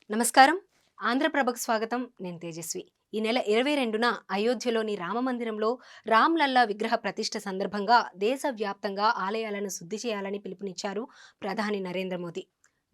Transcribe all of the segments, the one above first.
నమస్కారం. ఆంధ్రప్రభకు స్వాగతం. నేను తేజస్వి. ఈ నెల 22న అయోధ్యలోని రామమందిరంలో రామ్‌లల్లా విగ్రహ ప్రతిష్ఠ సందర్భంగా దేశవ్యాప్తంగా ఆలయాలను శుద్ధి చేయాలని పిలుపునిచ్చారు ప్రధాని నరేంద్ర మోదీ.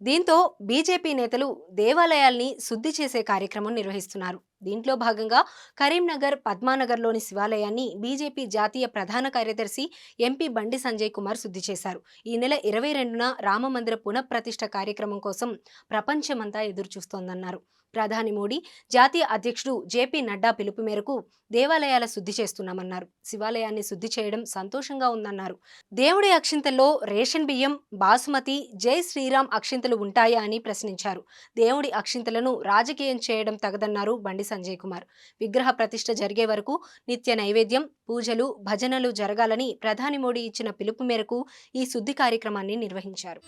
దీంతో బీజేపీ నేతలు దేవాలయాల్ని శుద్ధి చేసే కార్యక్రమం నిర్వహిస్తున్నారు. దీంట్లో భాగంగా కరీంనగర్, పద్మానగర్‌లోని శివాలయాన్ని బీజేపీ జాతీయ ప్రధాన కార్యదర్శి ఎంపీ బండి సంజయ్ కుమార్ శుద్ధి చేశారు. ఈ నెల 22న రామమందిర పునఃప్రతిష్ఠ కార్యక్రమం కోసం ప్రపంచమంతా ఎదురుచూస్తోందన్నారు. ప్రధాని మోడీ, జాతీయ అధ్యక్షుడు జేపీ నడ్డా పిలుపు మేరకు దేవాలయాల శుద్ధి చేస్తున్నామన్నారు. శివాలయాన్ని శుద్ధి చేయడం సంతోషంగా ఉందన్నారు. దేవుడి అక్షింతల్లో రేషన్ బియ్యం, బాసుమతి, జై శ్రీరామ్ అక్షింతలు ఉంటాయా అని ప్రశ్నించారు. దేవుడి అక్షింతలను రాజకీయం చేయడం తగదన్నారు బండి సంజయ్ కుమార్. విగ్రహ ప్రతిష్ఠ జరిగే వరకు నిత్య నైవేద్యం, పూజలు, భజనలు జరగాలని ప్రధాని మోడీ ఇచ్చిన పిలుపు మేరకు ఈ శుద్ధి కార్యక్రమాన్ని నిర్వహించారు.